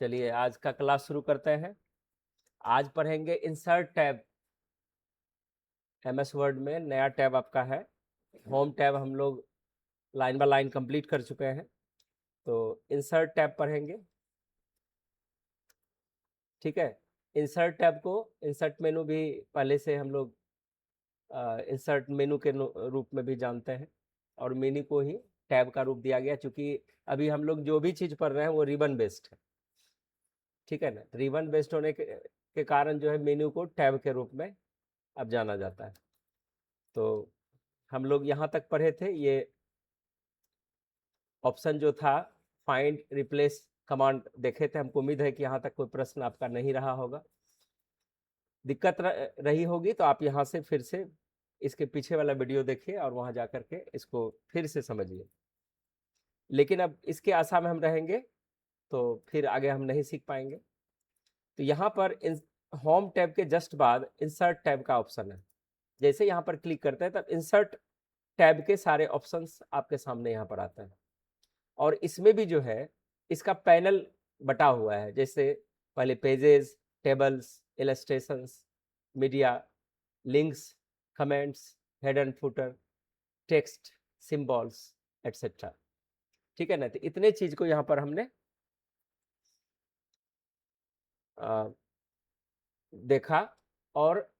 चलिए आज का क्लास शुरू करते हैं। आज पढ़ेंगे इंसर्ट टैब। एमएस वर्ड में नया टैब आपका है। होम टैब हम लोग लाइन बाय लाइन कंप्लीट कर चुके हैं, तो इंसर्ट टैब पढ़ेंगे। ठीक है। इंसर्ट टैब को इंसर्ट मेनू भी पहले से हम लोग इंसर्ट मेनू के रूप में भी जानते हैं, और मेनू को ही टैब का रूप दिया गया, क्योंकि अभी हम लोग जो भी चीज़ पढ़ रहे हैं वो रिबन बेस्ड है। ठीक है ना। रिबन बेस्ड होने के कारण जो है मेनू को टैब के रूप में अब जाना जाता है। तो हम लोग यहाँ तक पढ़े थे, ये ऑप्शन जो था फाइंड रिप्लेस कमांड देखे थे। हमको उम्मीद है कि यहाँ तक कोई प्रश्न आपका नहीं रहा होगा। दिक्कत रही होगी तो आप यहाँ से फिर से इसके पीछे वाला वीडियो देखिए और वहाँ जा करके इसको फिर से समझिए। लेकिन अब इसके आशा में हम रहेंगे, तो फिर आगे हम नहीं सीख पाएंगे। तो यहाँ पर होम टैब के जस्ट बाद इंसर्ट टैब का ऑप्शन है। जैसे यहाँ पर क्लिक करते हैं तब इंसर्ट टैब के सारे ऑप्शंस आपके सामने यहाँ पर आते हैं, और इसमें भी जो है इसका पैनल बटा हुआ है। जैसे पहले pages, tables, illustrations, media, links, comments, head and footer, text, symbols etcetera. ठीक है ना। तो इतने चीज को यहाँ पर हमने देखा, और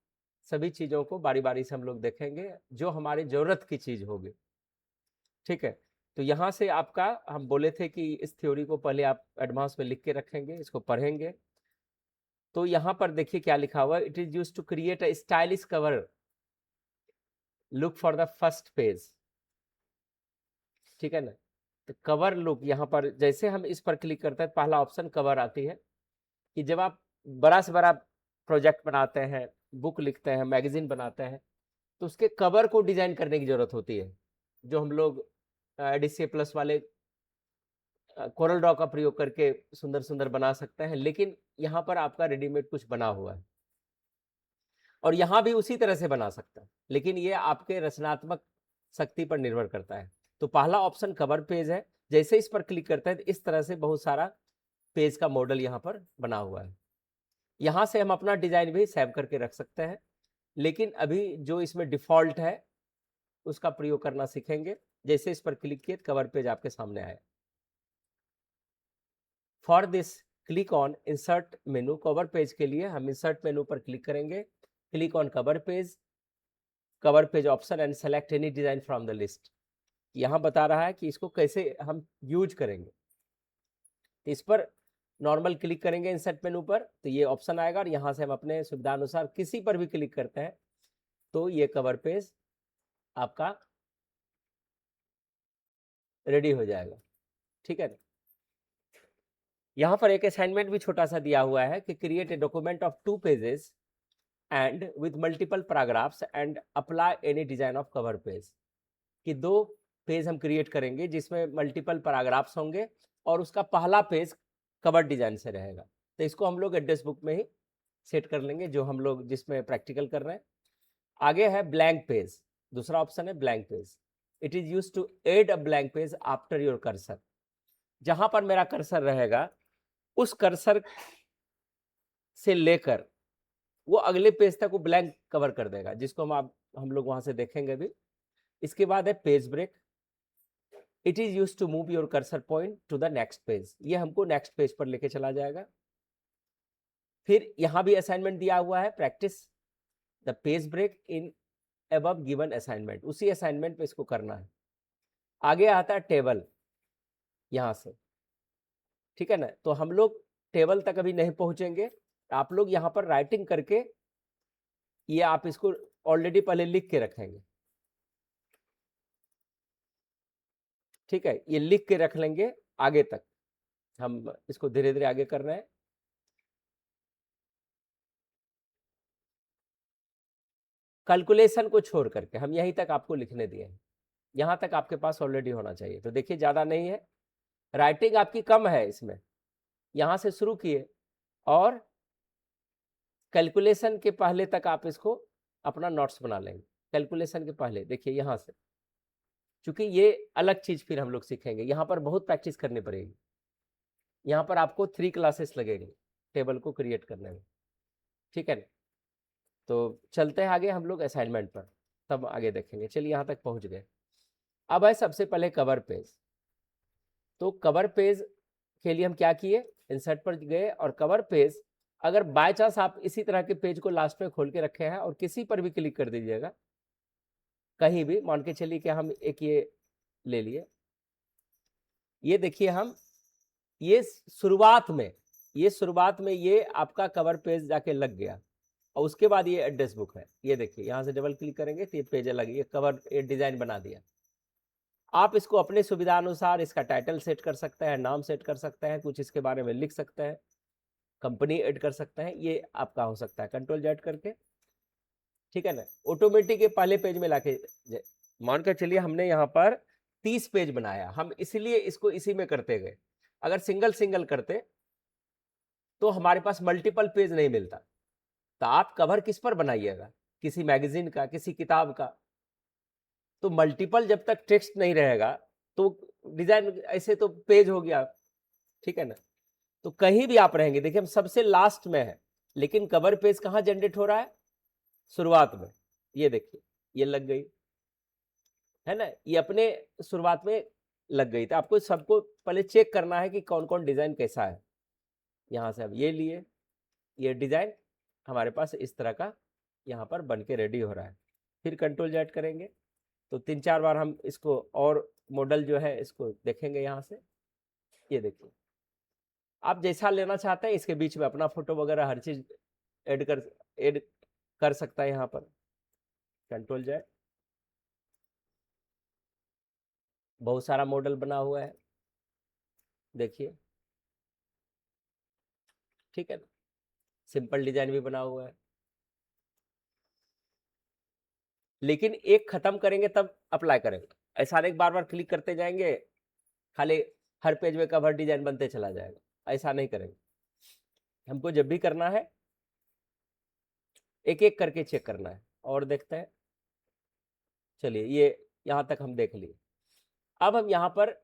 सभी चीजों को बारी बारी से हम लोग देखेंगे जो हमारी जरूरत की चीज होगी। ठीक है। तो यहाँ से आपका हम बोले थे कि इस थ्योरी को पहले आप एडवांस में लिख के रखेंगे, इसको पढ़ेंगे। तो यहाँ पर देखिए क्या लिखा हुआ है। It is used to create a stylish cover, look for the first page. ठीक है ना। तो कवर लुक, यहाँ पर जैसे हम इस पर क्लिक करते हैं पहला ऑप्शन कवर आती है, कि जब आप बड़ा से बड़ा प्रोजेक्ट बनाते हैं, बुक लिखते हैं, मैगजीन बनाते हैं, तो उसके कवर को डिजाइन करने की जरूरत होती है, जो हम लोग एडीसी प्लस वाले कोरल ड्रॉ का प्रयोग करके सुंदर सुंदर बना सकते हैं। लेकिन यहाँ पर आपका रेडीमेड कुछ बना हुआ है, और यहाँ भी उसी तरह से बना सकता है, लेकिन ये आपके रचनात्मक शक्ति पर निर्भर करता है। तो पहला ऑप्शन कवर पेज है। जैसे इस पर क्लिक करते हैं तो इस तरह से बहुत सारा पेज का मॉडल यहाँ पर बना हुआ है। यहाँ से हम अपना डिजाइन भी सेव करके रख सकते हैं, लेकिन अभी जो इसमें डिफॉल्ट है उसका प्रयोग करना सीखेंगे। जैसे इस पर क्लिक किए कवर पेज आपके सामने आया। For this click on insert menu. Cover page के लिए हम इंसर्ट मेनू पर क्लिक करेंगे, click on cover page option and select any design from the list. यहाँ बता रहा है कि इसको कैसे हम यूज करेंगे। तो इस पर नॉर्मल क्लिक करेंगे इंसर्ट मेनू पर, तो ये ऑप्शन आएगा, और यहाँ से हम अपने सुविधा अनुसार किसी पर भी क्लिक करते हैं तो ये कवर पेज आपका रेडी हो जाएगा। ठीक है। यहाँ पर एक असाइनमेंट भी छोटा सा दिया हुआ है कि create a document of 2 pages and with multiple paragraphs and apply any design of cover page. कि 2 पेज हम क्रिएट करेंगे जिसमें मल्टीपल पैराग्राफ्स होंगे, और उसका पहला पेज कवर डिजाइन से रहेगा। तो इसको हम लोग एड्रेस बुक में ही सेट कर लेंगे, जो हम लोग जिसमें प्रैक्टिकल कर रहे हैं। आगे है ब्लैंक पेज। दूसरा ऑप्शन है blank page. It is use to add a blank page after your cursor. जहां पर मेरा कर्सर रहेगा उस कर्सर से लेकर वो अगले पेज तक वो ब्लैंक कवर कर देगा, जिसको हम लोग वहां से देखेंगे भी। इसके बाद है page break. It is use to move your cursor point to the next page. ये हमको नेक्स्ट पेज पर लेके चला जाएगा। फिर यहां भी असाइनमेंट दिया हुआ है, practice the page break in above given assignment. उसी असाइनमेंट पे इसको करना है। आगे आता है टेबल यहां से। ठीक है ना। तो हम लोग टेबल तक अभी नहीं पहुंचेंगे। आप लोग यहाँ पर राइटिंग करके ये आप इसको ऑलरेडी पहले लिख के रखेंगे। ठीक है। ये लिख के रख लेंगे आगे तक। हम इसको धीरे धीरे आगे कर रहे हैं। कैलकुलेशन को छोड़ करके हम यहीं तक आपको लिखने दिए हैं। यहाँ तक आपके पास ऑलरेडी होना चाहिए। तो देखिए ज़्यादा नहीं है, राइटिंग आपकी कम है इसमें। यहाँ से शुरू किए और कैलकुलेशन के पहले तक आप इसको अपना नोट्स बना लेंगे। कैलकुलेशन के पहले देखिए यहाँ से, क्योंकि ये अलग चीज़ फिर हम लोग सीखेंगे। यहाँ पर बहुत प्रैक्टिस करनी पड़ेगी। यहाँ पर आपको 3 क्लासेस लगेंगे टेबल को क्रिएट करने में, ठीक है ना। तो चलते हैं आगे हम लोग असाइनमेंट पर, तब आगे देखेंगे। चलिए यहाँ तक पहुँच गए। अब है सबसे पहले कवर पेज। तो कवर पेज के लिए हम क्या किए, इंसर्ट पर गए और कवर पेज, अगर बाय चांस आप इसी तरह के पेज को लास्ट में खोल के रखे हैं और किसी पर भी क्लिक कर दीजिएगा, कहीं भी, मान के चलिए कि हम एक ये ले लिए, ये देखिए हम, ये शुरुआत में ये आपका कवर पेज जाके लग गया, और उसके बाद ये एड्रेस बुक है। ये देखिए यहाँ से डबल क्लिक करेंगे तो ये पेज अलग, ये कवर, ये डिजाइन बना दिया। आप इसको अपने सुविधा अनुसार इसका टाइटल सेट कर सकते हैं, नाम सेट कर सकते हैं, कुछ इसके बारे में लिख सकते हैं, कंपनी ऐड कर सकते हैं, ये आपका हो सकता है कंट्रोल जेड करके, ठीक है ना। ऑटोमेटिक ये पहले पेज में लाके, मान कर चलिए हमने यहाँ पर 30 पेज बनाया, हम इसलिए इसको इसी में करते गए। अगर सिंगल सिंगल करते तो हमारे पास मल्टीपल पेज नहीं मिलता। तो आप कवर किस पर बनाइएगा, किसी मैगजीन का, किसी किताब का, तो मल्टीपल जब तक टेक्स्ट नहीं रहेगा तो डिजाइन ऐसे तो पेज हो गया, ठीक है ना। तो कहीं भी आप रहेंगे, देखिए हम सबसे लास्ट में है, लेकिन कवर पेज कहाँ जनरेट हो रहा है, शुरुआत में। ये देखिए ये लग गई है ना, ये अपने शुरुआत में लग गई। तो आपको सबको पहले चेक करना है कि कौन कौन डिजाइन कैसा है। यहाँ से अब ये लिए, ये डिजाइन हमारे पास इस तरह का यहाँ पर बन के रेडी हो रहा है। फिर कंट्रोल जेड करेंगे तो 3-4 बार हम इसको और मॉडल जो है इसको देखेंगे। यहाँ से ये देखिए, आप जैसा लेना चाहते हैं इसके बीच में अपना फोटो वगैरह हर चीज ऐड कर सकता है। यहाँ पर कंट्रोल जेड, बहुत सारा मॉडल बना हुआ है, देखिए, ठीक है ना। सिंपल डिजाइन भी बना हुआ है, लेकिन एक खत्म करेंगे तब अप्लाई करेंगे। ऐसा नहीं बार बार क्लिक करते जाएंगे, खाली हर पेज में कवर डिजाइन बनते चला जाएगा, ऐसा नहीं करेंगे। हमको जब भी करना है एक एक करके चेक करना है। और देखते हैं, चलिए ये यहाँ तक हम देख लिए। अब हम यहाँ पर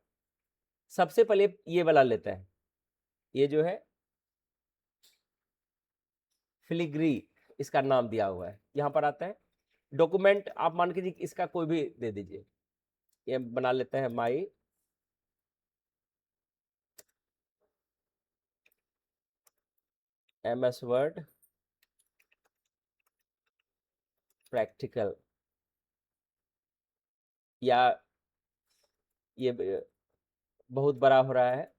सबसे पहले ये वाला लेते हैं, ये जो है फिलिग्री इसका नाम दिया हुआ है। यहाँ पर आता है डॉक्यूमेंट, आप मान के इसका कोई भी दे दीजिए। ये बना लेते हैं माई MS वर्ड प्रैक्टिकल, या ये बहुत बड़ा हो रहा है,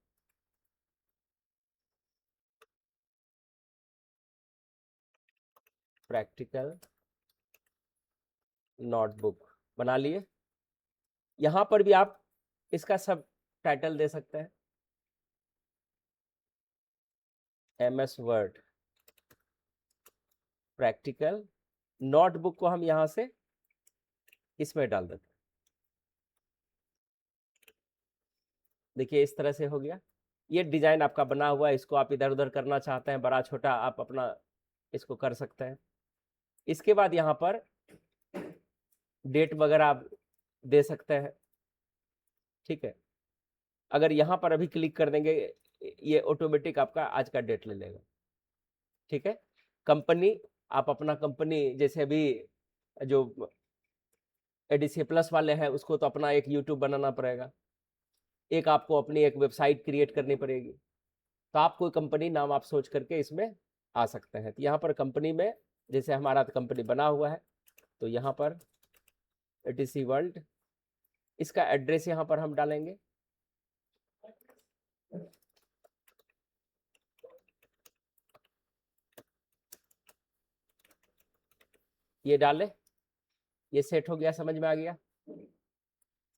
प्रैक्टिकल नोटबुक बना लिए। यहाँ पर भी आप इसका सब टाइटल दे सकते हैं, MS वर्ड प्रैक्टिकल नोटबुक को हम यहाँ से इसमें डाल देते हैं। देखिए इस तरह से हो गया। ये डिजाइन आपका बना हुआ है, इसको आप इधर उधर करना चाहते हैं बड़ा छोटा, आप अपना इसको कर सकते हैं। इसके बाद यहाँ पर डेट वगैरह आप दे सकते हैं, ठीक है। अगर यहाँ पर अभी क्लिक कर देंगे ये ऑटोमेटिक आपका आज का डेट ले लेगा, ठीक है। कंपनी, आप अपना कंपनी, जैसे अभी जो ADC प्लस वाले हैं उसको तो अपना एक यूट्यूब बनाना पड़ेगा, एक आपको अपनी एक वेबसाइट क्रिएट करनी पड़ेगी। तो आप कोई कंपनी नाम आप सोच करके इसमें आ सकते हैं। तो यहाँ पर कंपनी में जैसे हमारा कंपनी बना हुआ है, तो यहाँ पर ADC वर्ल्ड, इसका एड्रेस यहाँ पर हम डालेंगे, ये डाले, ये सेट हो गया, समझ में आ गया।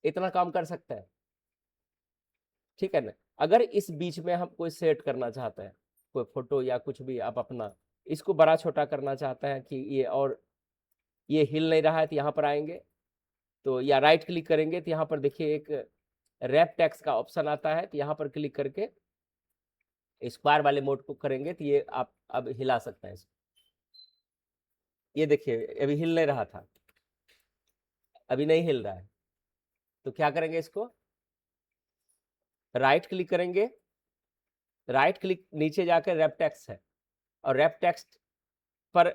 इतना काम कर सकते हैं, ठीक है ना। अगर इस बीच में हम कोई सेट करना चाहते हैं, कोई फोटो या कुछ भी, आप अपना इसको बड़ा छोटा करना चाहते हैं कि ये और ये हिल नहीं रहा है, तो यहाँ पर आएंगे तो, या राइट क्लिक करेंगे तो यहाँ पर देखिए एक रैप टेक्स्ट का ऑप्शन आता है, तो यहाँ पर क्लिक करके स्क्वायर वाले मोड को करेंगे तो ये आप अब हिला सकते हैं इसको। ये देखिए अभी हिल नहीं रहा था, अभी नहीं हिल रहा है, तो क्या करेंगे, इसको राइट क्लिक करेंगे राइट क्लिक नीचे जाकर रैप टेक्स्ट है, और रैप टेक्स्ट पर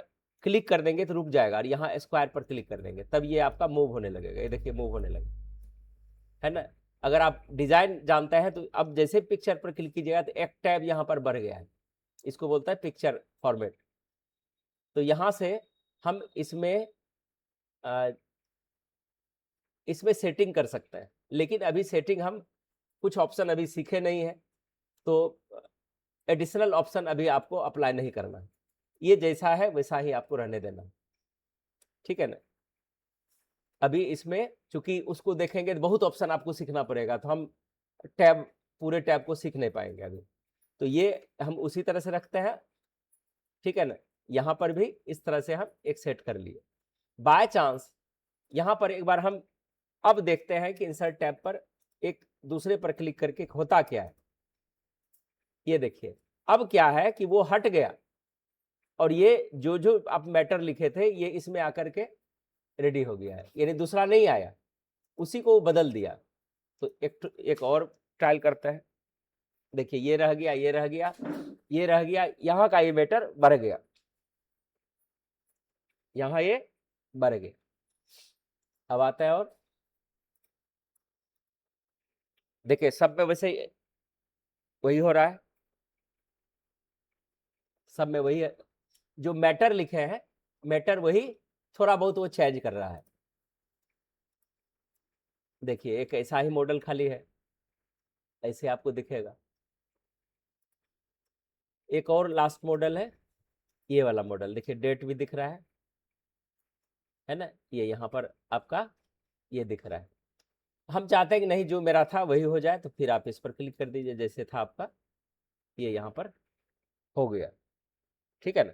क्लिक कर देंगे तो रुक जाएगा, और यहाँ स्क्वायर पर क्लिक कर देंगे तब ये आपका मूव होने लगेगा। ये देखिए मूव होने लगेगा, है ना। अगर आप डिजाइन जानते हैं तो अब जैसे पिक्चर पर क्लिक कीजिएगा तो एक टैब यहाँ पर बढ़ गया है, इसको बोलता है पिक्चर फॉर्मेट। तो यहाँ से हम इसमें सेटिंग कर सकते हैं, लेकिन अभी सेटिंग हम कुछ ऑप्शन अभी सीखे नहीं है, तो एडिशनल ऑप्शन अभी आपको अप्लाई नहीं करना है, ये जैसा है वैसा ही आपको रहने देना है, ठीक है ना। अभी इसमें चूंकि उसको देखेंगे तो बहुत ऑप्शन आपको सीखना पड़ेगा, तो हम पूरे टैब को सीख नहीं पाएंगे अभी, तो ये हम उसी तरह से रखते हैं, ठीक है ना। यहाँ पर भी इस तरह से हम एक सेट कर लिए। बाय चांस यहाँ पर एक बार हम अब देखते हैं कि इंसर्ट टैब पर एक दूसरे पर क्लिक करके होता क्या है। ये देखिए अब क्या है कि वो हट गया, और ये जो आप मैटर लिखे थे ये इसमें आकर के रेडी हो गया है, यानी दूसरा नहीं आया, उसी को बदल दिया। तो एक और ट्रायल करते हैं। देखिए ये रह गया, ये रह गया, ये रह गया, यहाँ का ये मैटर बढ़ गया, यहाँ ये बढ़ गया। अब आता है और देखिए सब में वैसे वही हो रहा है, सब में वही है, जो मैटर लिखे हैं मैटर वही, थोड़ा बहुत वो चेंज कर रहा है। देखिए एक ऐसा ही मॉडल खाली है, ऐसे आपको दिखेगा। एक और लास्ट मॉडल है, ये वाला मॉडल देखिए, डेट भी दिख रहा है ना, ये यहाँ पर आपका ये दिख रहा है। हम चाहते हैं कि नहीं जो मेरा था वही हो जाए, तो फिर आप इस पर क्लिक कर दीजिए, जैसे था आपका ये यहाँ पर हो गया, ठीक है ना।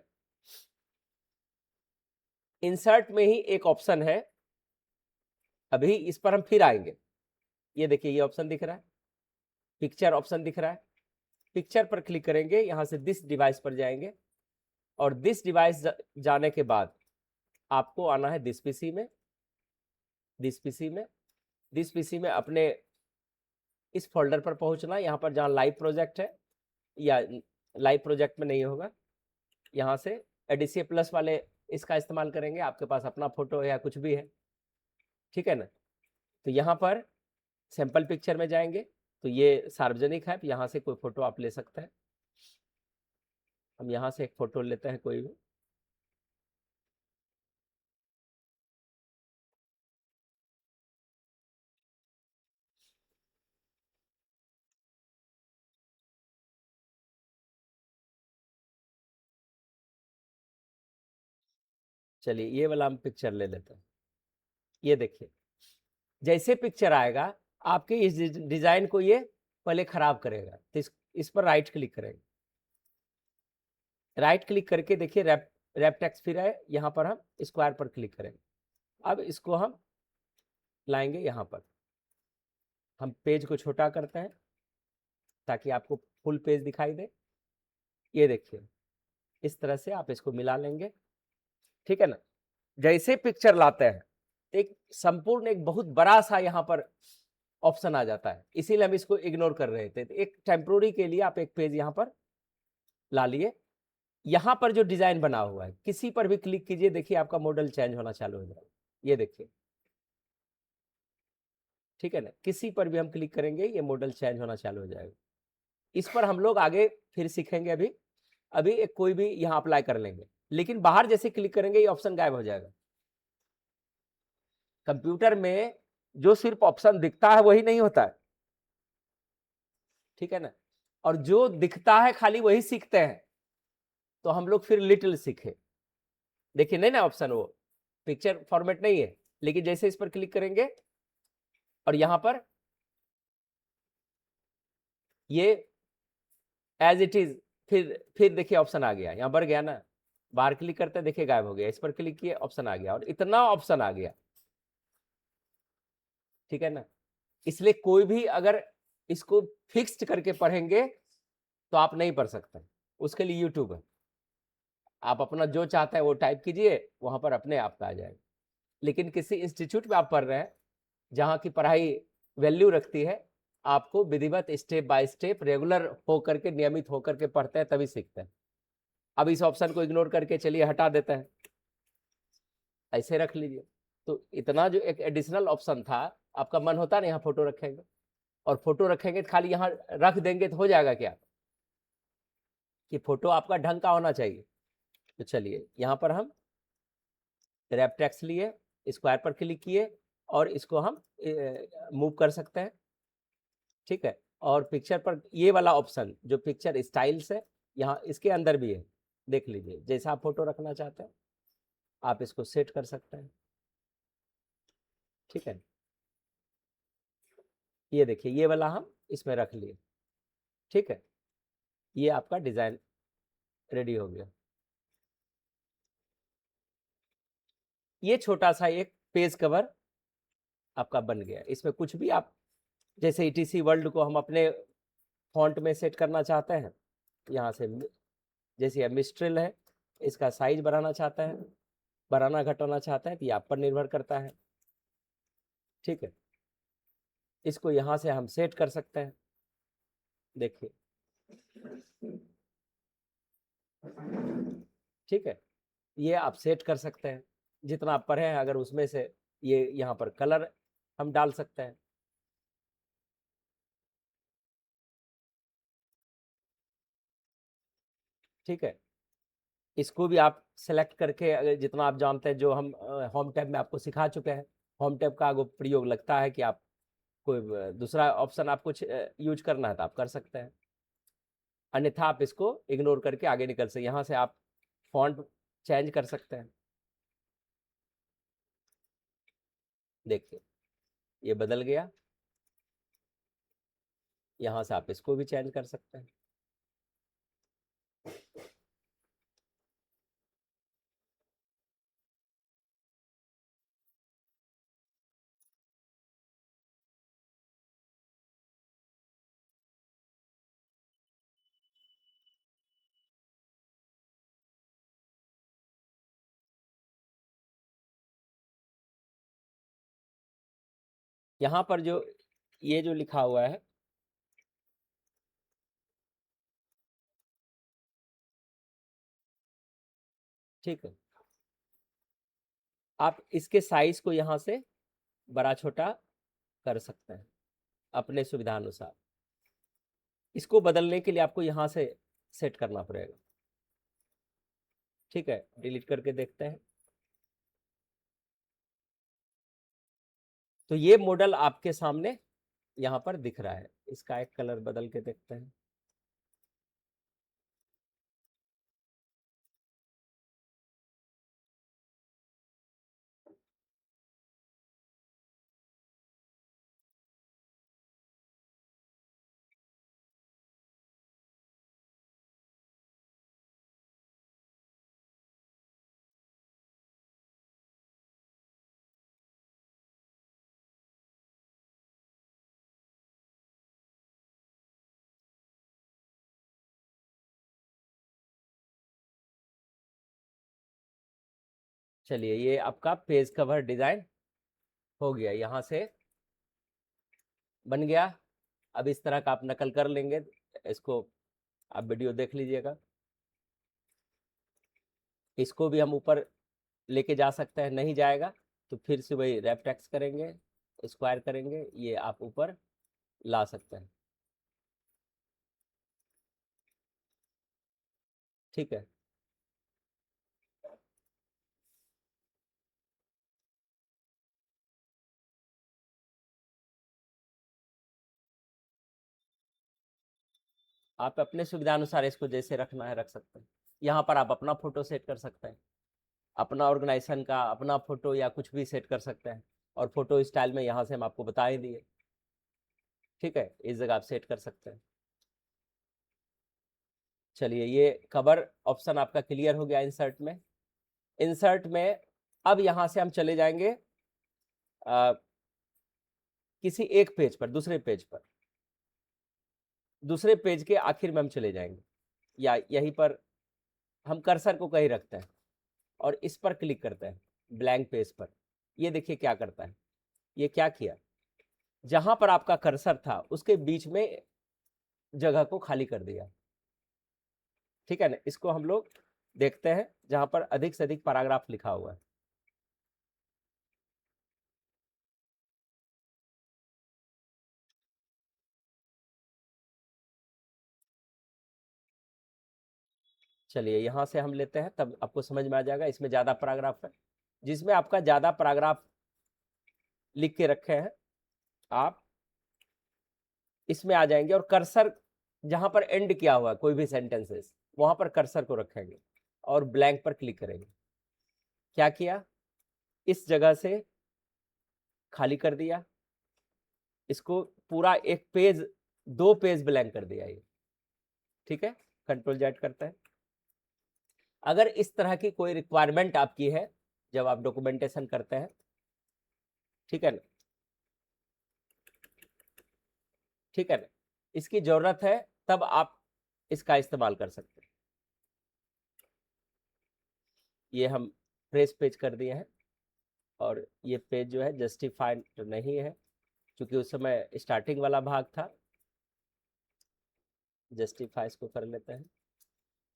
इंसर्ट में ही एक ऑप्शन है, अभी इस पर हम फिर आएंगे। ये देखिए ये ऑप्शन दिख रहा है, पिक्चर ऑप्शन दिख रहा है, पिक्चर पर क्लिक करेंगे, यहाँ से दिस डिवाइस पर जाएंगे, और दिस डिवाइस जाने के बाद आपको आना है दिस पीसी में। दिस पीसी में अपने इस फोल्डर पर पहुंचना, यहाँ पर जहाँ लाइव प्रोजेक्ट है, या लाइव प्रोजेक्ट में नहीं होगा, यहाँ से एडीसी प्लस वाले इसका इस्तेमाल करेंगे, आपके पास अपना फोटो है या कुछ भी है, ठीक है ना। तो यहाँ पर सैंपल पिक्चर में जाएंगे, तो ये सार्वजनिक है, यहाँ से कोई फोटो आप ले सकते हैं। हम यहाँ से एक फोटो लेते हैं कोई भी, चलिए ये वाला हम पिक्चर ले लेते हैं। ये देखिए जैसे पिक्चर आएगा आपके इस डिजाइन को ये पहले खराब करेगा, तो इस पर राइट क्लिक करेंगे, राइट क्लिक करके देखिए रैप टेक्स्ट फिर है, यहाँ पर हम स्क्वायर पर क्लिक करेंगे। अब इसको हम लाएंगे यहाँ पर, हम पेज को छोटा करते हैं ताकि आपको फुल पेज दिखाई दे। ये देखिए इस तरह से आप इसको मिला लेंगे, ठीक है ना। जैसे पिक्चर लाते हैं एक संपूर्ण एक बहुत बड़ा सा यहाँ पर ऑप्शन आ जाता है, इसीलिए हम इसको इग्नोर कर रहे थे। तो एक टेम्पोररी के लिए आप एक पेज यहाँ पर ला लिए, यहाँ पर जो डिजाइन बना हुआ है किसी पर भी क्लिक कीजिए, देखिए आपका मॉडल चेंज होना चालू हो जाएगा। ये देखिए, ठीक है ना, किसी पर भी हम क्लिक करेंगे ये मॉडल चेंज होना चालू हो जाएगा। इस पर हम लोग आगे फिर सीखेंगे, अभी एक कोई भी यहाँ अप्लाई कर लेंगे, लेकिन बाहर जैसे क्लिक करेंगे ये ऑप्शन गायब हो जाएगा। कंप्यूटर में जो सिर्फ ऑप्शन दिखता है वही नहीं होता है, ठीक है ना, और जो दिखता है खाली वही सीखते हैं। तो हम लोग फिर लिटिल सीखे, देखिए नहीं ना ऑप्शन, वो पिक्चर फॉर्मेट नहीं है, लेकिन जैसे इस पर क्लिक करेंगे और यहां पर ये एज इट इज, फिर देखिए ऑप्शन आ गया, यहां बढ़ गया ना, बाहर क्लिक करते हैं देखिए गायब हो गया, इस पर क्लिक किए ऑप्शन आ गया, और इतना ऑप्शन आ गया, ठीक है ना। इसलिए कोई भी अगर इसको फिक्स्ड करके पढ़ेंगे तो आप नहीं पढ़ सकते, उसके लिए यूट्यूब है, आप अपना जो चाहते हैं वो टाइप कीजिए, वहां पर अपने आप का आ जाएगा। लेकिन किसी इंस्टीट्यूट में आप पढ़ रहे हैं जहाँ की पढ़ाई वैल्यू रखती है, आपको विधिवत स्टेप बाय स्टेप रेगुलर होकर के, नियमित होकर के पढ़ते हैं तभी सीखते हैं। अब इस ऑप्शन को इग्नोर करके चलिए हटा देते हैं, ऐसे रख लीजिए। तो इतना जो एक एडिशनल ऑप्शन था, आपका मन होता ना यहाँ फोटो रखेंगे, और फोटो रखेंगे तो खाली यहाँ रख देंगे तो हो जाएगा क्या, कि फोटो आपका ढंग का होना चाहिए। तो चलिए यहाँ पर हम रैप टेक्स्ट लिए, स्क्वायर पर क्लिक किए और इसको हम मूव कर सकते हैं, ठीक है। और पिक्चर पर ये वाला ऑप्शन जो पिक्चर स्टाइल्स है, यहाँ इसके अंदर भी है, देख लीजिए जैसा आप फोटो रखना चाहते हैं आप इसको सेट कर सकते हैं, ठीक है। ये देखिए ये वाला हम इसमें रख लिए, ठीक है। ये आपका डिजाइन रेडी हो गया। ये छोटा सा एक पेज कवर आपका बन गया। इसमें कुछ भी आप, जैसे ETC वर्ल्ड को हम अपने फॉन्ट में सेट करना चाहते हैं, यहाँ से जैसे ये मिस्ट्रिल है, इसका साइज बढ़ाना चाहता है, बढ़ाना घटाना चाहता है, तो ये आप पर निर्भर करता है, ठीक है। इसको यहाँ से हम सेट कर सकते हैं, देखिए, ठीक है। ये आप सेट कर सकते हैं जितना आप पढ़े हैं, अगर उसमें से ये यहाँ पर कलर हम डाल सकते हैं, ठीक है। इसको भी आप सेलेक्ट करके, अगर जितना आप जानते हैं, जो हम होम टैब में आपको सिखा चुके हैं, होम टैब का अगर प्रयोग लगता है कि आप कोई दूसरा ऑप्शन आपको यूज करना है तो आप कर सकते हैं, अन्यथा आप इसको इग्नोर करके आगे निकल सकते। यहाँ से आप फॉन्ट चेंज कर सकते हैं, देखिए ये बदल गया। यहाँ से आप इसको भी चेंज कर सकते हैं, यहाँ पर जो ये जो लिखा हुआ है, ठीक है, आप इसके साइज को यहाँ से बड़ा छोटा कर सकते हैं अपने सुविधा अनुसार। इसको बदलने के लिए आपको यहाँ से सेट करना पड़ेगा, ठीक है। डिलीट करके देखते हैं, तो ये मॉडल आपके सामने यहाँ पर दिख रहा है। इसका एक कलर बदल के देखते हैं, चलिए ये आपका पेज कवर डिजाइन हो गया, यहाँ से बन गया। अब इस तरह का आप नकल कर लेंगे, इसको आप वीडियो देख लीजिएगा। इसको भी हम ऊपर लेके जा सकते हैं, नहीं जाएगा तो फिर से वही रैप टेक्स्ट करेंगे, स्क्वायर करेंगे, ये आप ऊपर ला सकते हैं, ठीक है। आप अपने सुविधा अनुसार इसको जैसे रखना है रख सकते हैं। यहाँ पर आप अपना फोटो सेट कर सकते हैं, अपना ऑर्गेनाइजेशन का अपना फोटो या कुछ भी सेट कर सकते हैं, और फोटो स्टाइल में यहाँ से हम आपको बता ही दिए, ठीक है। इस जगह आप सेट कर सकते हैं। चलिए ये कवर ऑप्शन आपका क्लियर हो गया। इंसर्ट में, इंसर्ट में अब यहाँ से हम चले जाएंगे किसी एक पेज पर, दूसरे पेज के आखिर में हम चले जाएंगे, या यहीं पर हम कर्सर को कहीं रखते हैं और इस पर क्लिक करते हैं ब्लैंक पेज पर। ये देखिए क्या करता है, ये क्या किया, जहां पर आपका कर्सर था उसके बीच में जगह को खाली कर दिया। ठीक है ना, इसको हम लोग देखते हैं जहां पर अधिक से अधिक पैराग्राफ लिखा हुआ है। चलिए यहां से हम लेते हैं, तब आपको समझ में आ जाएगा। इसमें ज्यादा पैराग्राफ है, जिसमें आपका ज्यादा पैराग्राफ लिख के रखे हैं आप इसमें आ जाएंगे, और कर्सर जहां पर एंड किया हुआ है कोई भी सेंटेंसेस वहां पर कर्सर को रखेंगे और ब्लैंक पर क्लिक करेंगे। क्या किया, इस जगह से खाली कर दिया, इसको पूरा एक पेज 2 पेज ब्लैंक कर दिया ये। ठीक है, कंट्रोल जेड करते हैं। अगर इस तरह की कोई रिक्वायरमेंट आपकी है जब आप डॉक्यूमेंटेशन करते हैं, ठीक है ना, ठीक है ना, इसकी जरूरत है तब आप इसका इस्तेमाल कर सकते हैं। ये हम फ्रेश पेज कर दिए हैं, और ये पेज जो है जस्टिफाइड नहीं है क्योंकि उस समय स्टार्टिंग वाला भाग था। जस्टिफाई इसको कर लेते हैं।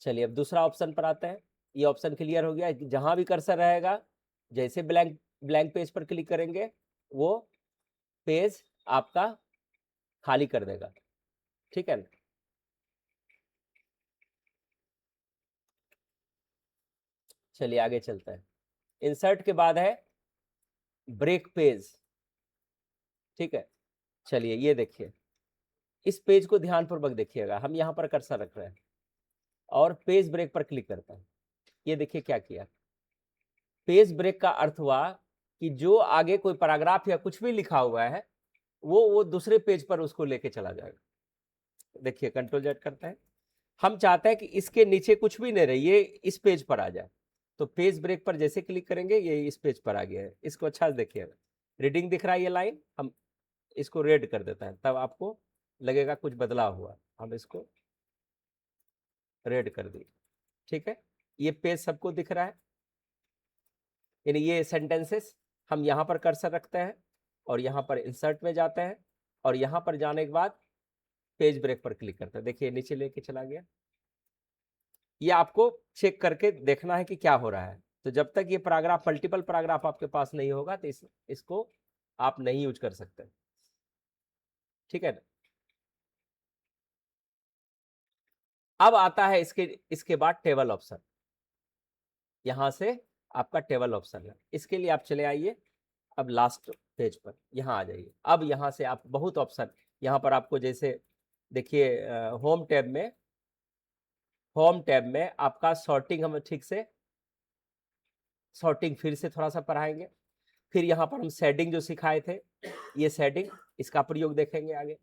चलिए अब दूसरा ऑप्शन पर आते हैं। ये ऑप्शन क्लियर हो गया, जहां भी कर्सर रहेगा जैसे ब्लैंक पेज पर क्लिक करेंगे वो पेज आपका खाली कर देगा। ठीक है ना, चलिए आगे चलते हैं। इंसर्ट के बाद है ब्रेक पेज। ठीक है, चलिए ये देखिए, इस पेज को ध्यानपूर्वक देखिएगा। हम यहाँ पर कर्सर रख रहे हैं और पेज ब्रेक पर क्लिक करते हैं। ये देखिए क्या किया, पेज ब्रेक का अर्थ हुआ कि जो आगे कोई पैराग्राफ या कुछ भी लिखा हुआ है वो दूसरे पेज पर उसको लेके चला जाएगा। देखिए कंट्रोल जेड करते हैं। हम चाहते हैं कि इसके नीचे कुछ भी नहीं रहे, ये इस पेज पर आ जाए, तो पेज ब्रेक पर जैसे क्लिक करेंगे ये इस पेज पर आ गया है। इसको अच्छा से देखिएगा, रीडिंग दिख रहा है ये लाइन, हम इसको रेड कर देते हैं तब आपको लगेगा कुछ बदलाव हुआ। हम इसको रेड कर दिए। ठीक है, ये पेज सबको दिख रहा है, यानी ये सेंटेंसेस हम यहाँ पर कर्सर रखते हैं और यहाँ पर इंसर्ट में जाते हैं, और यहाँ पर जाने के बाद पेज ब्रेक पर क्लिक करते हैं। देखिए नीचे लेके चला गया। ये आपको चेक करके देखना है कि क्या हो रहा है। तो जब तक ये पैराग्राफ मल्टीपल पैराग्राफ आपके पास नहीं होगा तो इसको आप नहीं यूज कर सकते। ठीक है ना, अब आता है इसके बाद टेबल ऑप्शन। यहां से आपका टेबल ऑप्शन है, इसके लिए आप चले आइए अब लास्ट पेज पर, यहाँ आ जाइए। अब यहाँ से आप बहुत ऑप्शन, यहाँ पर आपको जैसे देखिए होम टैब में आपका सॉर्टिंग हम ठीक से सॉर्टिंग फिर से थोड़ा सा पढ़ाएंगे। फिर यहाँ पर हम शेडिंग जो सिखाए थे, ये शेडिंग, इसका प्रयोग देखेंगे आगे।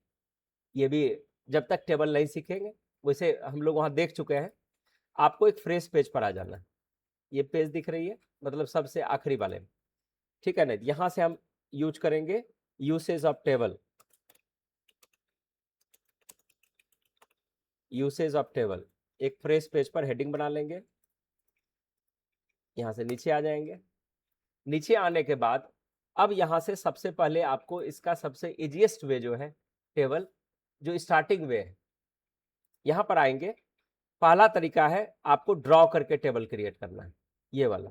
ये भी जब तक टेबल नहीं सीखेंगे, वैसे हम लोग वहाँ देख चुके हैं। आपको एक फ्रेश पेज पर आ जाना है। ये पेज दिख रही है, मतलब सबसे आखिरी वाले में। ठीक है ना, यहाँ से हम यूज करेंगे usage of table. Usage of table, एक फ्रेश पेज पर हेडिंग बना लेंगे। यहाँ से नीचे आ जाएंगे। नीचे आने के बाद अब यहाँ से सबसे पहले आपको इसका सबसे इजीएस्ट वे जो है टेबल, जो स्टार्टिंग वे है, यहाँ पर आएंगे। पहला तरीका है आपको ड्रॉ करके टेबल क्रिएट करना है, ये वाला।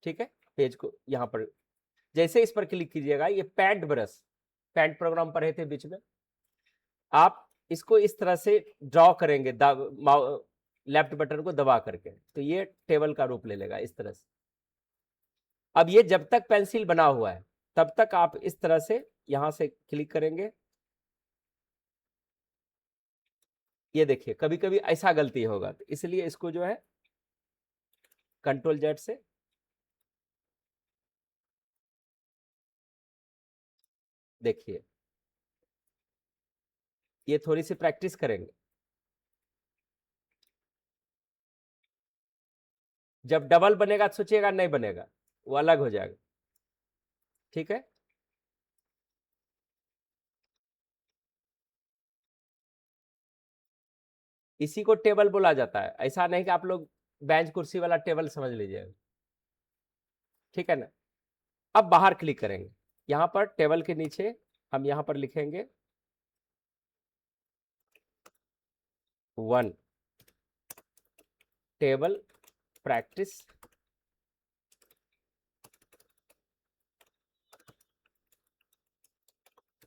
ठीक है, पेज को यहाँ पर जैसे इस पर क्लिक कीजिएगा, ये पैंट प्रोग्राम पढ़े थे बीच में, आप इसको इस तरह से ड्रॉ करेंगे लेफ्ट बटन को दबा करके, तो ये टेबल का रूप ले लेगा इस तरह से। अब ये जब तक पेंसिल बना हुआ है तब तक आप इस तरह से यहां से क्लिक करेंगे। ये देखिए कभी कभी ऐसा गलती होगा, तो इसलिए इसको जो है कंट्रोल जेड से देखिए, ये थोड़ी सी प्रैक्टिस करेंगे, जब डबल बनेगा तो सोचिएगा नहीं बनेगा, वो अलग हो जाएगा। ठीक है, इसी को टेबल बोला जाता है। ऐसा नहीं कि आप लोग बेंच कुर्सी वाला टेबल समझ लीजिएगा। ठीक है ना, अब बाहर क्लिक करेंगे, यहाँ पर टेबल के नीचे हम यहाँ पर लिखेंगे 1 टेबल प्रैक्टिस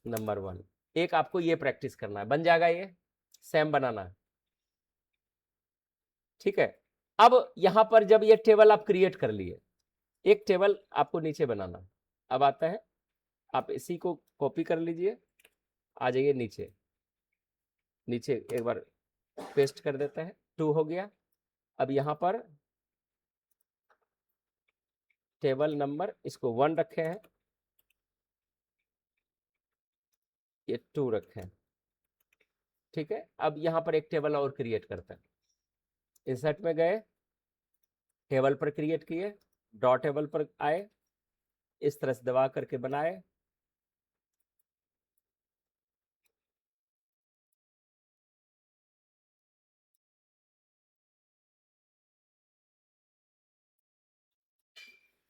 नंबर 1। एक आपको ये प्रैक्टिस करना है, बन जाएगा, ये सेम बनाना है, ठीक है। अब यहां पर जब ये टेबल आप क्रिएट कर लिए, एक टेबल आपको नीचे बनाना है। अब आता है, आप इसी को कॉपी कर लीजिए, आ जाइए नीचे, नीचे एक बार पेस्ट कर देता है, 2 हो गया। अब यहां पर टेबल नंबर इसको 1 रखे हैं, ये 2 रखे हैं, ठीक है। अब यहां पर एक टेबल और क्रिएट करते हैं, इंसर्ट में गए, टेबल पर क्रिएट किए, ड्रॉ टेबल पर आए, इस तरह से दबा करके बनाए,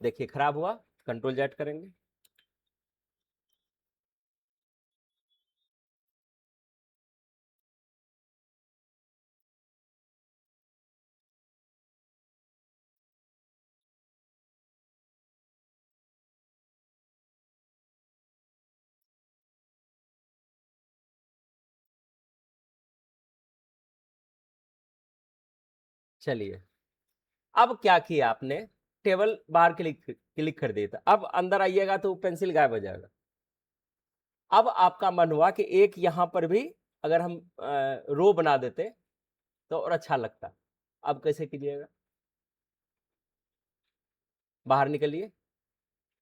देखिए खराब हुआ, कंट्रोल जेड करेंगे, चलिए। अब क्या किया आपने, टेबल बाहर क्लिक कर दिया था, अब अंदर आइएगा तो पेंसिल गायब हो जाएगा। अब आपका मन हुआ कि एक यहां पर भी अगर हम रो बना देते तो और अच्छा लगता। अब कैसे कीजिएगा, बाहर निकलिए,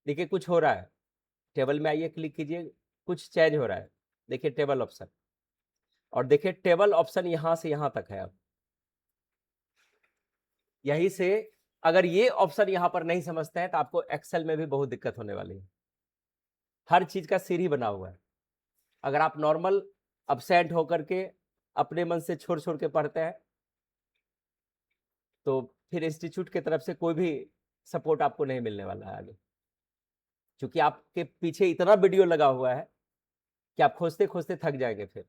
देखिए कुछ हो रहा है, टेबल में आइए, क्लिक कीजिए, कुछ चेंज हो रहा है, देखिए टेबल ऑप्शन, और देखिए टेबल ऑप्शन यहां से यहां तक है। अब यहीं से अगर ये ऑप्शन यहां पर नहीं समझते हैं तो आपको एक्सेल में भी बहुत दिक्कत होने वाली है। हर चीज का सीढ़ी बना हुआ है, अगर आप नॉर्मल अपसेंट होकर के अपने मन से छोड़ छोड़ के पढ़ते हैं तो फिर इंस्टीट्यूट की तरफ से कोई भी सपोर्ट आपको नहीं मिलने वाला है आगे, क्योंकि आपके पीछे इतना वीडियो लगा हुआ है कि आप खोजते खोजते थक जाएंगे फिर,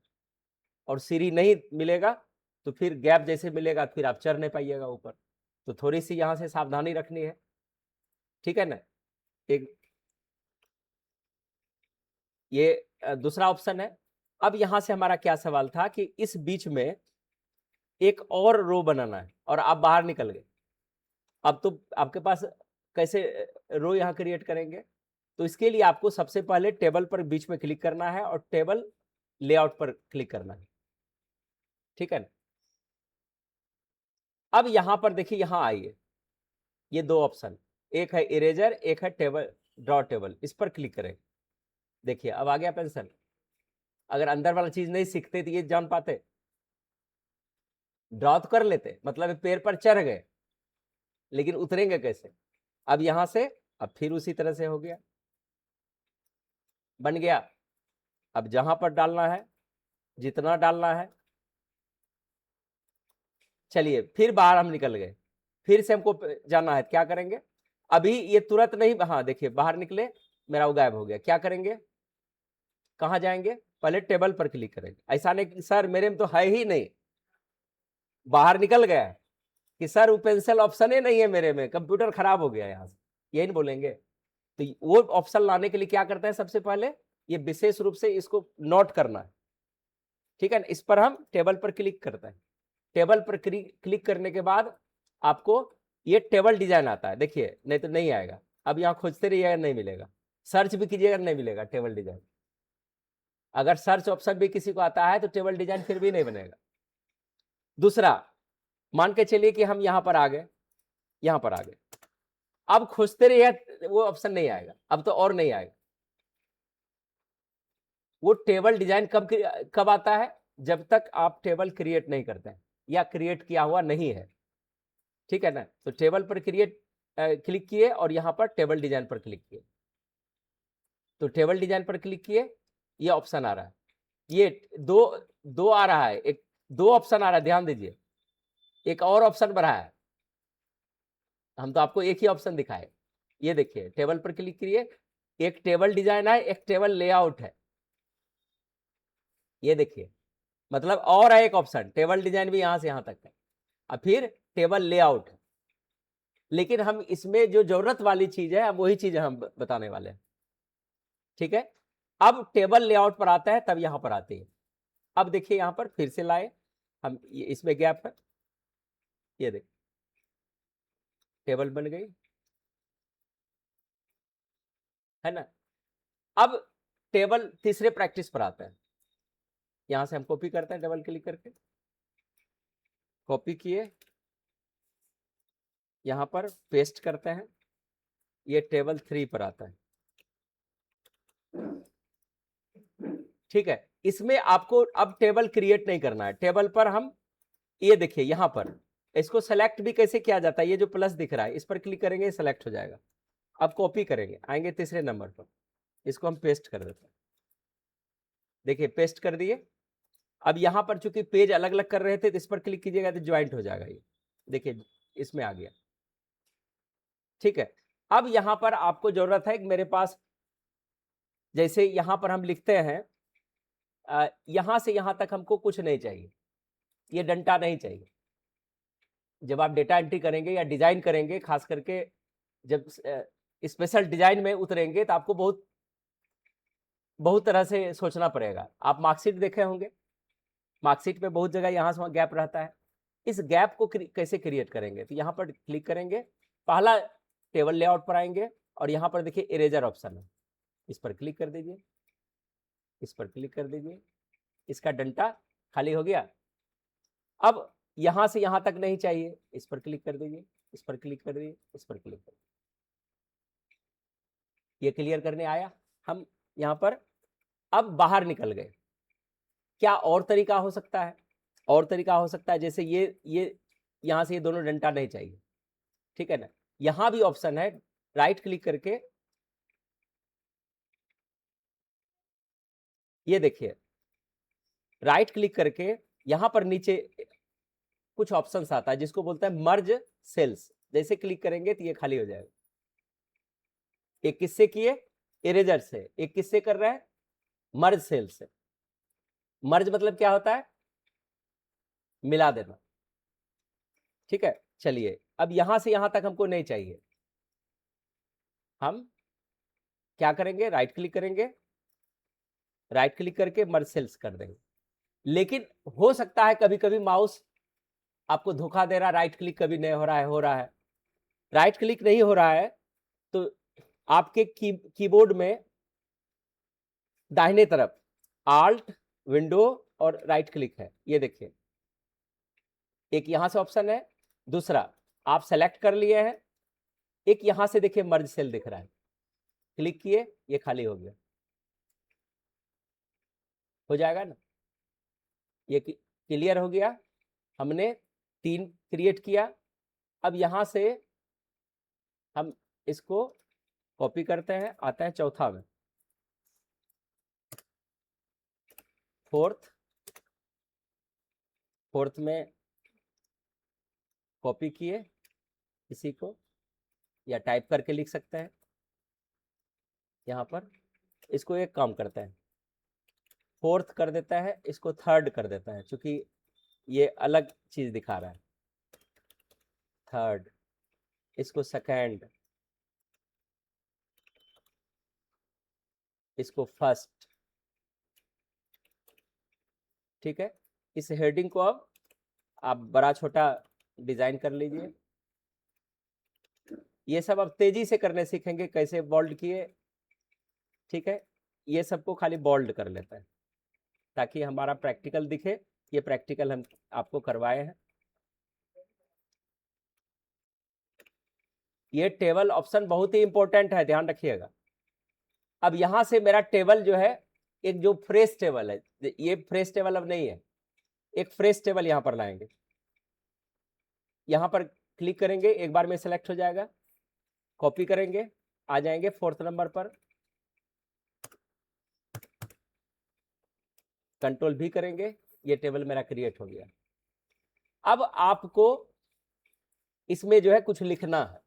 और सीढ़ी नहीं मिलेगा तो फिर गैप जैसे मिलेगा फिर आप चढ़ नहीं पाइएगा ऊपर। तो थोड़ी सी यहाँ से सावधानी रखनी है, ठीक है ना। एक ये दूसरा ऑप्शन है। अब यहां से हमारा क्या सवाल था कि इस बीच में एक और रो बनाना है, और आप बाहर निकल गए। अब तो आपके पास कैसे रो यहाँ क्रिएट करेंगे, तो इसके लिए आपको सबसे पहले टेबल पर बीच में क्लिक करना है और टेबल लेआउट पर क्लिक करना है, ठीक है ना। अब यहां पर देखिए, यहां आइए, ये 2 ऑप्शन, एक है इरेजर, एक है टेबल ड्रॉ टेबल, इस पर क्लिक करें, देखिए अब आ गया पेंसिल। अगर अंदर वाला चीज नहीं सीखते तो ये जान पाते, ड्रॉ तो कर लेते, मतलब पैर पर चढ़ गए, लेकिन उतरेंगे कैसे। अब यहां से अब फिर उसी तरह से हो गया, बन गया। अब जहां पर डालना है, जितना डालना है, चलिए फिर बाहर हम निकल गए, फिर से हमको जाना है, क्या करेंगे, अभी ये तुरंत नहीं, हाँ देखिए बाहर निकले, मेरा वो गायब हो गया। क्या करेंगे, कहां जाएंगे, पहले टेबल पर क्लिक करेंगे। ऐसा नहीं कि सर मेरे में तो है ही नहीं, बाहर निकल गया कि सर वो पेंसिल ऑप्शन ही नहीं है मेरे में, कंप्यूटर खराब हो गया यहां से, यही नहीं बोलेंगे। तो वो ऑप्शन लाने के लिए क्या करते हैं, सबसे पहले ये विशेष रूप से इसको नोट करना है, ठीक है ना। इस पर हम टेबल पर क्लिक करते हैं, टेबल पर क्लिक करने के बाद आपको ये टेबल डिजाइन आता है, देखिए नहीं तो नहीं आएगा। अब यहाँ खोजते रहिएगा, नहीं मिलेगा, सर्च भी कीजिएगा नहीं मिलेगा टेबल डिजाइन। अगर सर्च ऑप्शन भी किसी को आता है तो टेबल डिजाइन फिर भी नहीं बनेगा। दूसरा, मान के चलिए कि हम यहां पर आ गए, यहां पर आ गए, अब खोजते रहिए, वो ऑप्शन नहीं आएगा, अब तो और नहीं आएगा। वो टेबल डिजाइन कब आता है, जब तक आप टेबल क्रिएट नहीं करते हैं या क्रिएट किया हुआ नहीं है, ठीक है ना। तो टेबल पर क्लिक किए और यहां पर टेबल डिजाइन पर क्लिक किए, तो टेबल डिजाइन पर क्लिक किए, ये ऑप्शन आ रहा है, ये दो दो आ रहा है, एक 2 ऑप्शन आ रहा है, ध्यान दीजिए, एक और ऑप्शन बढ़ा है, हम तो आपको एक ही ऑप्शन दिखाए। ये देखिए टेबल पर क्लिक करिए, एक टेबल डिजाइन है, एक टेबल लेआउट है। ये देखिए, मतलब और है एक ऑप्शन, टेबल डिजाइन भी यहां से यहां तक है, और फिर टेबल लेआउट है। लेकिन हम इसमें जो जरूरत वाली चीज है, वही चीज हम बताने वाले हैं। ठीक है, अब टेबल लेआउट पर आता है, तब यहां पर आती है। अब देखिए यहां पर फिर से लाए हम, इसमें गैप है, ये देखिए टेबल बन गई, है ना। अब टेबल तीसरे प्रैक्टिस पर आता है। यहां से हम कॉपी करते हैं, डबल क्लिक करके कॉपी किए, यहां पर पेस्ट करते हैं, ये टेबल 3 पर आता है। ठीक है, इसमें आपको अब टेबल क्रिएट नहीं करना है। टेबल पर हम, ये देखिए यहां पर इसको सेलेक्ट भी कैसे किया जाता है, ये जो प्लस दिख रहा है इस पर क्लिक करेंगे, सेलेक्ट हो जाएगा। अब कॉपी करेंगे, आएंगे तीसरे नंबर पर, इसको हम पेस्ट कर देते हैं। देखिए पेस्ट कर दिए। अब यहां पर चूंकि पेज अलग अलग कर रहे थे, तो इस पर क्लिक कीजिएगा तो ज्वाइंट हो जाएगा। ये देखिए इसमें आ गया। ठीक है, अब यहां पर आपको जरूरत है कि मेरे पास, जैसे यहां पर हम लिखते हैं, यहां से यहां तक हमको कुछ नहीं चाहिए, ये डंटा नहीं चाहिए। जब आप डेटा एंट्री करेंगे या डिजाइन करेंगे, खास करके जब स्पेशल डिजाइन में उतरेंगे, तो आपको बहुत तरह से सोचना पड़ेगा। आप मार्कशीट देखे होंगे, मार्कशीट में बहुत जगह यहां से गैप रहता है। इस गैप को कैसे क्रिएट करेंगे, तो यहां पर क्लिक करेंगे, पहला टेबल लेआउट पर आएंगे, और यहां पर देखिए इरेजर ऑप्शन है, इस पर क्लिक कर दीजिए, इस पर क्लिक कर दीजिए, इसका डंटा खाली हो गया। अब यहां से यहां तक नहीं चाहिए, इस पर क्लिक कर दीजिए, इस पर क्लिक कर दीजिए, इस पर क्लिक कर दीजिए। ये क्लियर करने आया हम यहां पर। अब बाहर निकल गए। क्या और तरीका हो सकता है? और तरीका हो सकता है, जैसे ये यहां से ये दोनों डंटा नहीं चाहिए, ठीक है ना। यहां भी ऑप्शन है, राइट क्लिक करके, ये देखिए राइट क्लिक करके यहां पर नीचे कुछ ऑप्शंस आता है जिसको बोलता है मर्ज सेल्स। जैसे क्लिक करेंगे तो ये खाली हो जाएगा। एक किससे किए? इरेजर से। एक किससे कर रहे हैं? मर्ज सेल से। मर्ज मतलब क्या होता है? मिला देना। ठीक है, चलिए अब यहां से यहां तक हमको नहीं चाहिए, हम क्या करेंगे? राइट क्लिक करेंगे, राइट क्लिक करके मर्ज सेल्स कर देंगे। लेकिन हो सकता है कभी कभी माउस आपको धोखा दे रहा है, राइट क्लिक कभी नहीं हो रहा है, हो रहा है। राइट क्लिक नहीं हो रहा है तो आपके कीबोर्ड में दाहिने तरफ आल्ट, विंडो और राइट क्लिक है, ये देखिए एक यहां से ऑप्शन है, दूसरा आप सेलेक्ट कर लिए हैं, एक यहां से देखिए मर्ज सेल दिख रहा है, क्लिक किए, ये खाली हो गया। हो जाएगा ना, ये क्लियर हो गया। हमने 3 क्रिएट किया। अब यहां से हम इसको कॉपी करते हैं, आता है चौथा में, फोर्थ में कॉपी किए इसी को, या टाइप करके लिख सकते हैं यहां पर। इसको एक काम करते हैं, फोर्थ कर देता है, इसको थर्ड कर देता है, क्योंकि ये अलग चीज दिखा रहा है। थर्ड, इसको सेकंड, इसको फर्स्ट। ठीक है, इस हेडिंग को अब आप बड़ा छोटा डिजाइन कर लीजिए। ये सब अब तेजी से करने सीखेंगे, कैसे बोल्ड किए। ठीक है, ये सबको खाली बोल्ड कर लेता है ताकि हमारा प्रैक्टिकल दिखे। ये प्रैक्टिकल हम आपको करवाए हैं। ये टेबल ऑप्शन बहुत ही इंपॉर्टेंट है, ध्यान रखिएगा। अब यहां से मेरा टेबल जो है, एक जो फ्रेश टेबल है, ये फ्रेश टेबल अब नहीं है, एक फ्रेश टेबल यहां पर लाएंगे। यहां पर क्लिक करेंगे, एक बार में सेलेक्ट हो जाएगा, कॉपी करेंगे, आ जाएंगे 4th नंबर पर, कंट्रोल भी करेंगे, ये टेबल मेरा क्रिएट हो गया। अब आपको इसमें जो है कुछ लिखना है,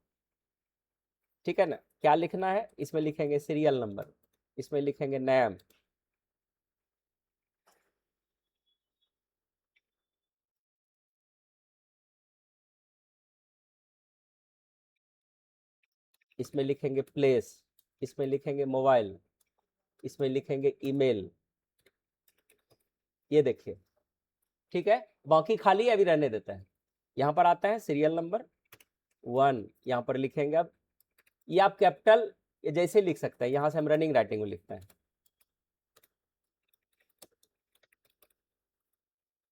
ठीक है ना। क्या लिखना है, इसमें लिखेंगे सीरियल नंबर, इसमें लिखेंगे नेम, इसमें लिखेंगे प्लेस, इसमें लिखेंगे मोबाइल, इसमें लिखेंगे ईमेल। ये देखिए, ठीक है, बाकी खाली अभी रहने देते हैं। यहां पर आता है सीरियल नंबर 1, यहां पर लिखेंगे। अब ये आप कैपिटल जैसे लिख सकते हैं, यहां से हम रनिंग राइटिंग में लिखते हैं,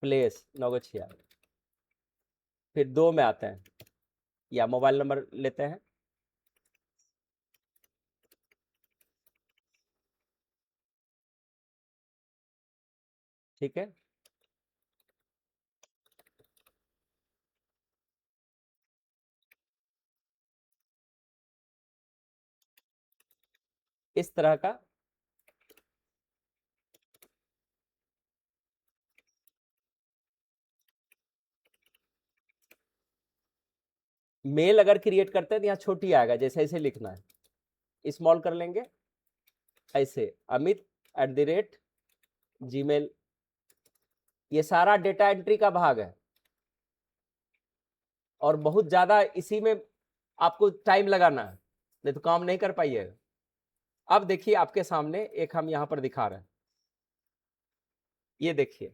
प्लेस नौगछिया। फिर 2 में आते हैं, या मोबाइल नंबर लेते हैं, ठीक है। इस तरह का मेल अगर क्रिएट करते हैं तो यहाँ छोटी आएगा, जैसे ऐसे लिखना है, स्मॉल कर लेंगे ऐसे, amit@gmail। ये सारा डेटा एंट्री का भाग है, और बहुत ज्यादा इसी में आपको टाइम लगाना है, नहीं तो काम नहीं कर पाइएगा। अब देखिए आपके सामने एक हम यहां पर दिखा रहे हैं, ये देखिए,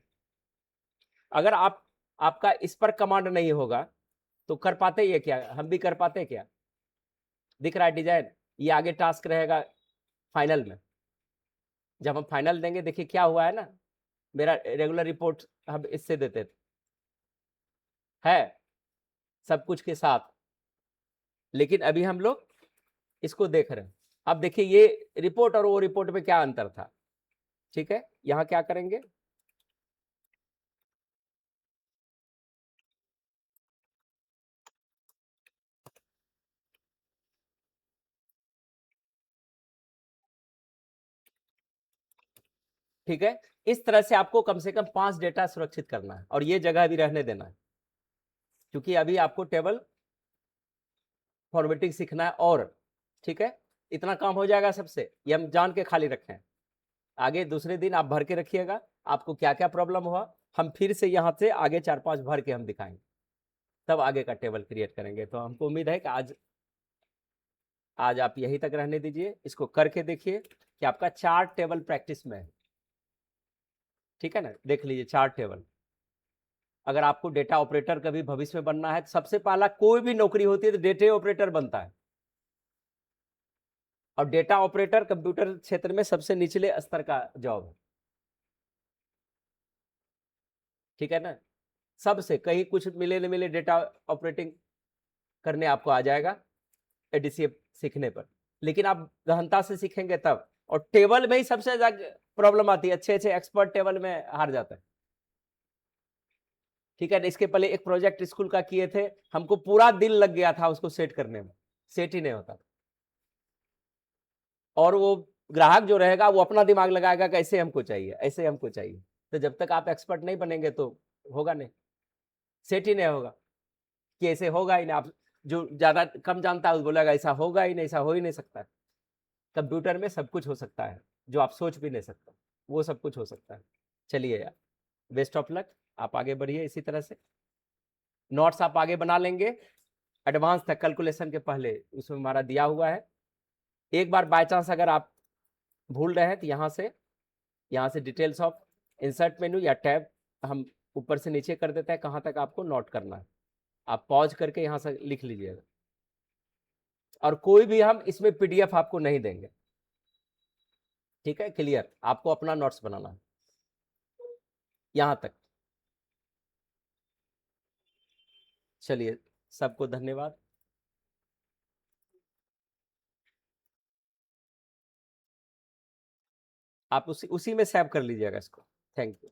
अगर आपका इस पर कमांड नहीं होगा तो कर पाते ये क्या, हम भी कर पाते क्या। दिख रहा है डिजाइन, ये आगे टास्क रहेगा फाइनल में। जब हम फाइनल देंगे, देखिए क्या हुआ है ना, मेरा रेगुलर रिपोर्ट हम इससे देते है सब कुछ के साथ, लेकिन अभी हम लोग इसको देख रहे हैं। अब देखिए ये रिपोर्ट और वो रिपोर्ट में क्या अंतर था, ठीक है। यहां क्या करेंगे, ठीक है। इस तरह से आपको कम से कम 5 डेटा सुरक्षित करना है, और ये जगह भी रहने देना है, क्योंकि अभी आपको टेबल फॉर्मेटिंग सीखना है। और ठीक है, इतना काम हो जाएगा सबसे, ये हम जान के खाली रखें। आगे दूसरे दिन आप भर के रखिएगा, आपको क्या क्या प्रॉब्लम हुआ, हम फिर से यहाँ से आगे 4-5 भर के हम दिखाएंगे, तब आगे का टेबल क्रिएट करेंगे। तो हमको उम्मीद है कि आज आप यहीं तक रहने दीजिए, इसको करके देखिए कि आपका 4 टेबल प्रैक्टिस में है, ठीक है ना। देख लीजिए 4 टेबल। अगर आपको डेटा ऑपरेटर कभी भविष्य में बनना है, तो सबसे पहला कोई भी नौकरी होती है तो डेटा ऑपरेटर बनता है, और डेटा ऑपरेटर कंप्यूटर क्षेत्र में सबसे निचले स्तर का जॉब है, ठीक है ना। सबसे कहीं कुछ मिले न मिले डेटा ऑपरेटिंग करने आपको आ जाएगा एडीसीए सीखने पर, लेकिन आप गहनता से सीखेंगे तब। और टेबल में ही सबसे ज्यादा प्रॉब्लम आती है, अच्छे अच्छे एक्सपर्ट टेबल में हार जाते हैं, ठीक है। इसके पहले एक प्रोजेक्ट स्कूल का किए थे, हमको पूरा दिन लग गया था उसको सेट करने में, सेट ही नहीं होता। और वो ग्राहक जो रहेगा वो अपना दिमाग लगाएगा कि ऐसे हमको चाहिए, ऐसे हमको चाहिए। तो जब तक आप एक्सपर्ट नहीं बनेंगे तो होगा नहीं, सेट ही नहीं होगा, कि ऐसे होगा ही नहीं। आप जो ज्यादा कम जानता है उस बोलेगा ऐसा होगा ही नहीं, ऐसा हो ही नहीं सकता। कंप्यूटर में सब कुछ हो सकता है, जो आप सोच भी नहीं सकते, वो सब कुछ हो सकता है। चलिए यार, बेस्ट ऑफ लक, आप आगे बढ़िए इसी तरह से। नोट्स आप आगे बना लेंगे, एडवांस तक कैलकुलेशन के पहले उसमें हमारा दिया हुआ है। एक बार बाय चांस अगर आप भूल रहे हैं तो यहाँ से डिटेल्स ऑफ इंसर्ट मेनू या टैब हम ऊपर से नीचे कर देते हैं, कहाँ तक आपको नोट करना है आप पॉज करके यहाँ से लिख लीजिएगा। और कोई भी हम इसमें पीडीएफ आपको नहीं देंगे, ठीक है। क्लियर, आपको अपना नोट्स बनाना है यहाँ तक। चलिए, सबको धन्यवाद। आप उसी में सेव कर लीजिएगा इसको। Thank you.